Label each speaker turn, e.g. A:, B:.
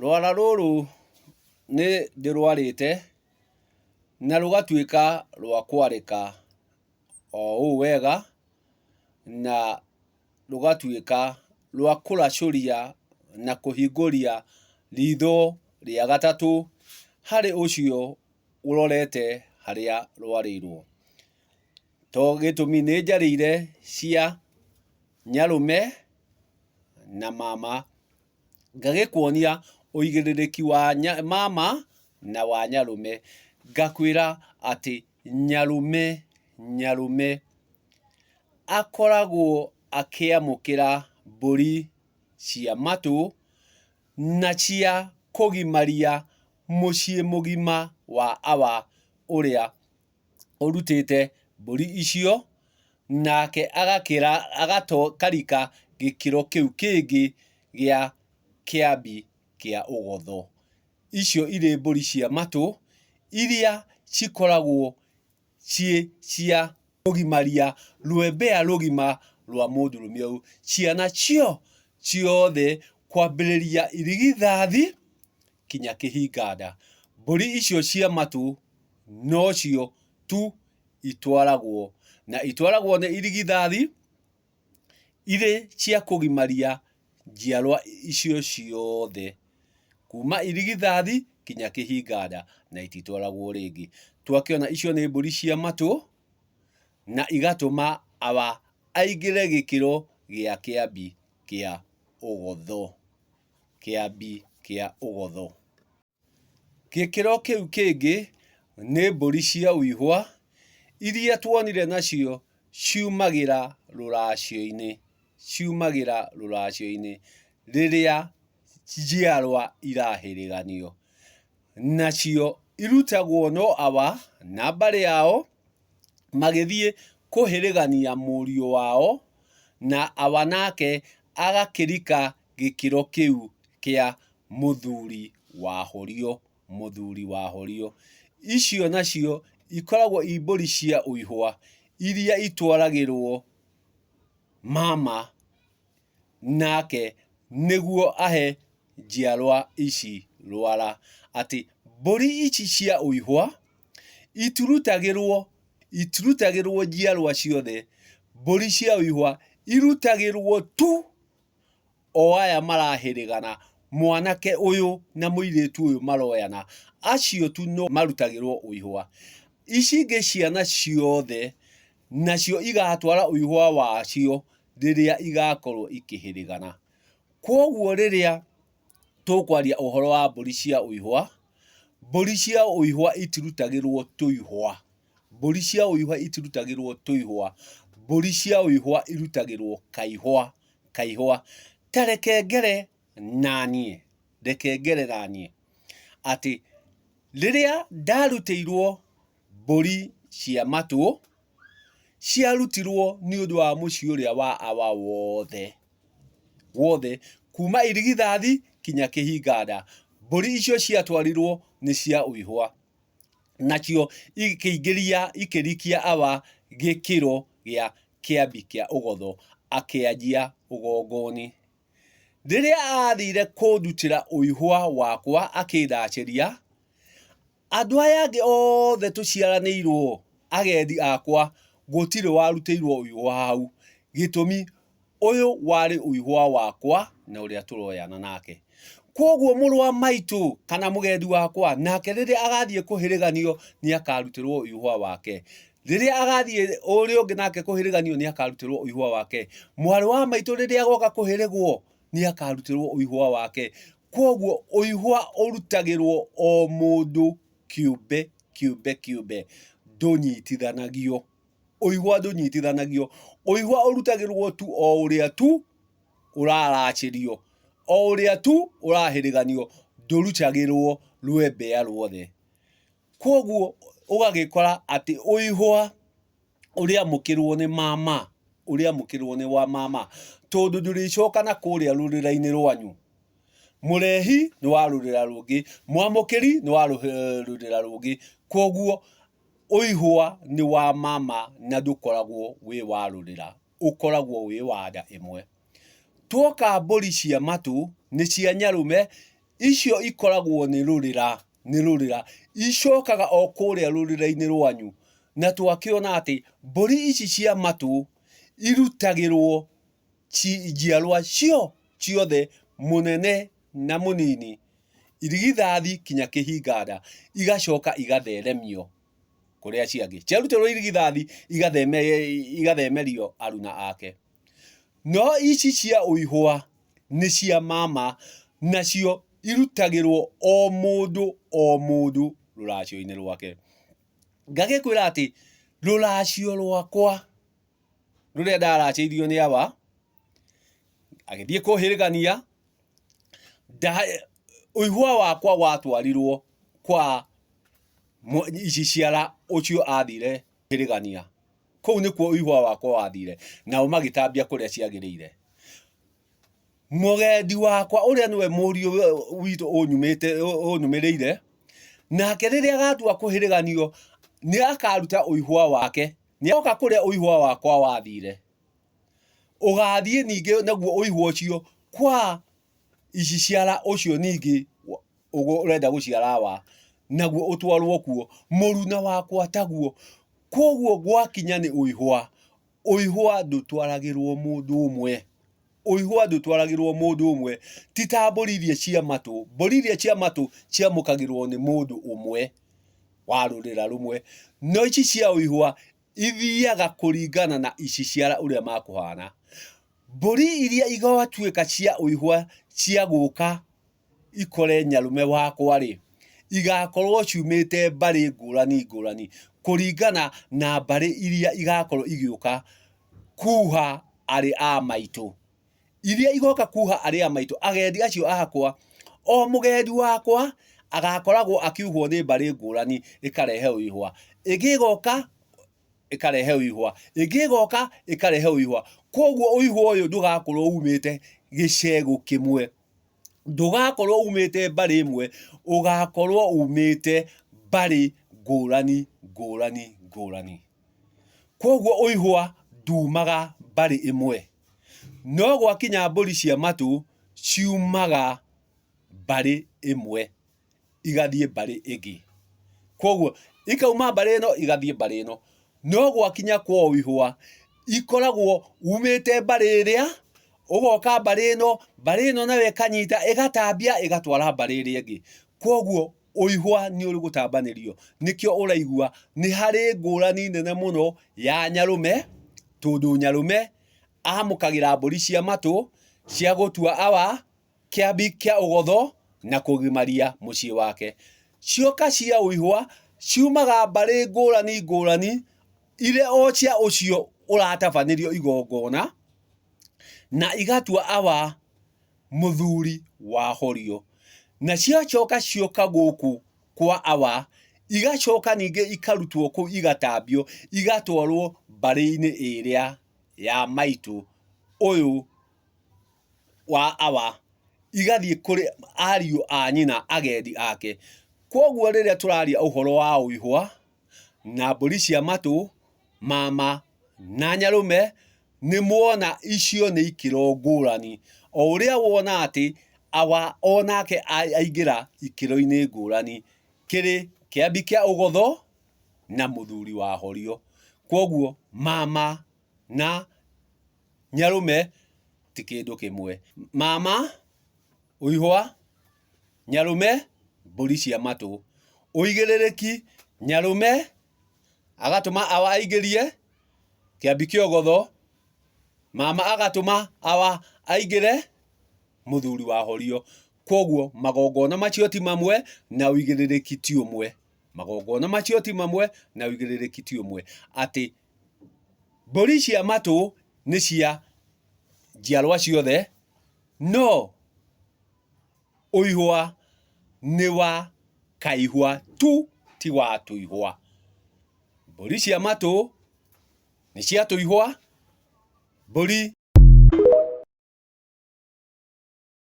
A: Rwara rũrũ nĩ ndĩrwarĩte na rũgatuĩka rwa kwarĩka o ũũ wega na rũgatuĩka rwa kũracũria na kũhingũria ritho rĩa gatatũ harĩ ũcio ũrorete harĩa rwarĩirwo. To gĩtũmi nĩ njarĩire cia nyarũme na mama, ngagĩkuonia ũigĩrĩrĩki wa mama na wa nyarũme. Ngakwĩra atĩ nyarũme akoragwo akĩamũkĩra mbũri cia matũ na cia kũgimaria mũciĩ mũgima wa awa ũrĩa ũrutĩte mbũri icio, nake akarika gĩkĩro kĩu kĩngĩ gĩa kĩambi kĩa ũgotho. Icio irĩ mbũri cia matũ iria cikoragwo ciĩ cia kũgimaria rwembea rũgima rwa mũndũrũme ũyũ. Ciana ciothe kwambĩrĩria irigithathi kinya kĩhinga-nda. Mbũri icio cia matũ nocio tu itwaragwo, na itwaragwo nĩ irigithathi irĩ cia kũgimaria njiarwa icio ciothe, kuma irigithathi kinya kĩhinga-nda, na ititwaragwo rĩngĩ. Twakĩona icio nĩ mbũri cia matũ na igatũma awa aingĩre gĩkĩro gĩa kĩambi kĩa ũgotho. Kĩambi kĩa ũgotho. Gĩkĩro kĩu kĩngĩ nĩ mbũri cia ũihũa iria tuonire nacio ciumagĩra rũracio-inĩ rĩrĩa njiarwa irahĩrĩganio. Nacio irutagwo no awa na mbarĩ yao magĩthiĩ kũhĩrĩgania mũriũ wao, na awa nake agakĩrika gĩkĩro kĩu kĩa mũthuri wahorio. Icio nacio ikoragwo i mbũri cia ũihũa iria itwaragĩrwo mama, nake nĩguo ahe njiarwa ici rwara. Atĩ mbũri ici cia ũihũa itirutagĩrwo njiarwa ciothe. Mbũri cia ũihũa irutagĩrwo tu o aya marahĩrĩgana, mwanake ũyũ na mũirĩtu ũyũ maroyana, acio tu no marutagĩrwo ũihũa. Ici ingĩ ciana ciothe nacio igatwara ũihũa wacio rĩrĩa igakorwo ikĩhĩrĩgana. Koguo rĩrĩa tũkwaria ũhoro wa mbũri cia ũihũa, mbũri cia ũihũa itirutagĩrwo tũihũa. Mbũri cia ũihũa irutagĩrwo kaihũa. Ta reke ngere naniĩ atĩ rĩrĩa ndarutĩirwo mbũri cia matũ, ciarutirwo nĩ ũndũ wa mũciĩ ũrĩa wa awa wothe, kuma irigithathi kinya kĩhinga-nda. Mbũri icio ciatwarirwo nĩ cia ũihũa, nacio ikĩrikia awa gĩkĩro gĩa kĩambi kĩa ũgotho, akĩanjia ũgongoni. Rĩrĩa athire kũndutĩra ũihũa wakwa akĩndacĩria, andũ aya angĩ othe tũciaranĩirwo agendi akwa gũtirĩ warutĩirwo ũihũa hau. Gĩtũmi ũyũ warĩ ũihũa wakwa na ũrĩa tũroyana nake. Koguo mũrũ wa maitũ kana mũgendi wakwa, nake rĩrĩa agathiĩ kũhĩrĩganio nĩ akarutĩrwo ũihũa wake. Rĩrĩa agathiĩ ũrĩa ũngĩ nake kũhĩrĩganio nĩ akarutĩrwo ũihũa wake. Mwarĩ wa maitũ rĩrĩa agoka kũhĩrĩgwo nĩ akarutĩrwo ũihũa wake. Koguo ũihũa ũrutagĩrwo o mũndũ kĩũmbe, ndũnyitithanagio. Ũihũa ũrutagĩrwo tu o ũrĩa tu ũraracĩrio, o ũrĩa tu ũrahĩrĩganio, ndũrutagĩrwo rwembea ruothe. Koguo ũgagĩkora atĩ ũihũa ũrĩamũkĩrwo nĩ wa mama, tondũ ndũrĩcoka na kũrĩa rũrĩra-inĩ rwanyu. Mũrehi nĩ wa rũrĩra rũngĩ, mwamũkĩri nĩ wa rũrĩra rũngĩ. Koguo ũihũa nĩ wa mama na ndũkoragwo wĩ wa rũrĩra, ũkoragwo wĩ wa nda ĩmwe. Tuoka mbũri cia matũ nĩ cia nyarũme, icio ikoragwo nĩ rũrĩra icokaga o kũrĩa rũrĩra-inĩ rwanyu, na twakĩona atĩ mbũri ici cia matũ irutagĩrwo njiarwa ciothe, mũnene na mũnini, irigithathi kinya kĩhinganda, igacoka igatheremio kũrĩa ciangĩ. Ciarutĩrwo irigithathi igathemerio aruna ake. No ici cia ũihũa nĩ cia mama, nacio irutagĩrwo o mũndũ rũracio-inĩ rwake. Ngagĩkwĩra atĩ rũracio rwakwa rũrĩa ndaracĩirio nĩ aba, agĩthiĩ kũhĩrĩgania, ũihũa wakwa watwarirwo kwa ici ciara ũcio athire kũhĩrĩgania. Kũu nĩkuo ũihũa wakwa wathire, nao magĩtambia kũrĩa ciagĩrĩire. Mũgendi wakwa ũrĩa nĩwe mũriũ witũ ũnumĩrĩire, nake rĩrĩa agatua kũhĩrĩganio nĩ akaruta ũihũa wake, nĩ agoka kũrĩa ũihũa wakwa wathire. Ũgathiĩ ningĩ naguo ũihũa ũcio kwa ici ciara ũcio ningĩ ũrenda gũciara wa, naguo ũtwarwo kuo, mũruna wakwa taguo. Koguo gwakinya nĩ ũihũa ndũtwaragĩrwo mũndũ ũmwe, ti ta mbũri iria cia matũ. Mbũri iria cia matũ ciamũkagĩrwo nĩ mũndũ ũmwe wa rũrĩra rũmwe, no ici cia ũihũa ithiaga kũringana na ici ciara ũrĩa makũhana. Mbũri iria igatuĩka cia ũihũa cia gũka ikore nyarume wakwa-rĩ, igakorwo ciumĩte mbarĩ ngũrani kũringana na mbarĩ iria igakorwo igĩũka kuha arĩ a maitũ. Iria igoka kuha arĩ a maitũ, agendi acio akwa, o mũgendi wakwa agakoragwo akiuhwo nĩ mbarĩ ngũrani ĩkarehe ũihũa. Ĩngĩ ĩgoka ĩkarehe ũihũa, ĩngĩ ĩgoka ĩkarehe ũihũa. Koguo ũihũa ũyũ ndũgakorwo umĩte gĩcegũ kĩmwe, ndũgakorwo umĩte mbarĩ ĩmwe, ũgakorwo umĩte mbarĩ ngũrani. Koguo ũihũa ndumaga mbarĩ ĩmwe, no gwakinya mbũri cia matũ ciumaga mbarĩ ĩmwe igathiĩ mbarĩ ĩngĩ. Koguo ikauma mbarĩ ĩno igathiĩ mbarĩ ĩno, no gwakinya kwa ũihũa ikoragwo umĩte mbarĩ ĩrĩa, ũgoka mbarĩ ĩno nayo ĩkanyita ĩgatambia ĩgatwara mbarĩ ĩrĩa ĩngĩ. Koguo ũihũa nĩ ũrĩ gũtambanĩrio, nĩkĩo ũraigua nĩ harĩ ngũrani nene mũno ya nyarume, tondũ nyarume amũkagĩra mbũri cia matũ cia gũtua awa, kĩambi kĩa ũgotho na kũgimaria mũciĩ wake. Cioka cia ũihũa ciumaga mbarĩ ngũrani irĩ o cia ũcio ũratabanĩrio igongona, na igatua awa mũthuri wahorio. Na ciacoka cioka gũkũ kwa awa, igacoka ningĩ ikarutwo kũu igatambio, igatwarwo mbarĩ-inĩ ĩrĩa ya maitũ ũyũ wa awa, igathiĩ kũrĩ ariũ a nyina agendi ake. Koguo rĩrĩa tũraria ũhoro wa ũihũa na mbũri cia matũ, mama na nyarume, nĩ muona icio nĩ ikĩro ngũrani, o ũrĩa wona atĩ awa onake aingĩra ikĩro-inĩ ngũrani, kĩrĩ kĩambi kĩa ũgotho na mũthuri wahorio. Koguo mama na nyarume ti kĩndũ kĩmwe. Mama ũihũa, nyarume mbũri cia matũ. Ũigĩrĩrĩki, nyarume agatũma awa aingĩrie kĩambi kĩa ũgotho, mama agatũma awa aingĩre mũthuri wahorio. Koguo magongona macio ti mamwe na ũigĩrĩrĩki ti ũmwe. Atĩ mbũri cia matũ nĩ cia njiarwa ciothe, no ũihũa nĩ wa kaihũa tu, ti wa tũihũa. Mbũri cia matũ nĩ cia tũihũa, mbũri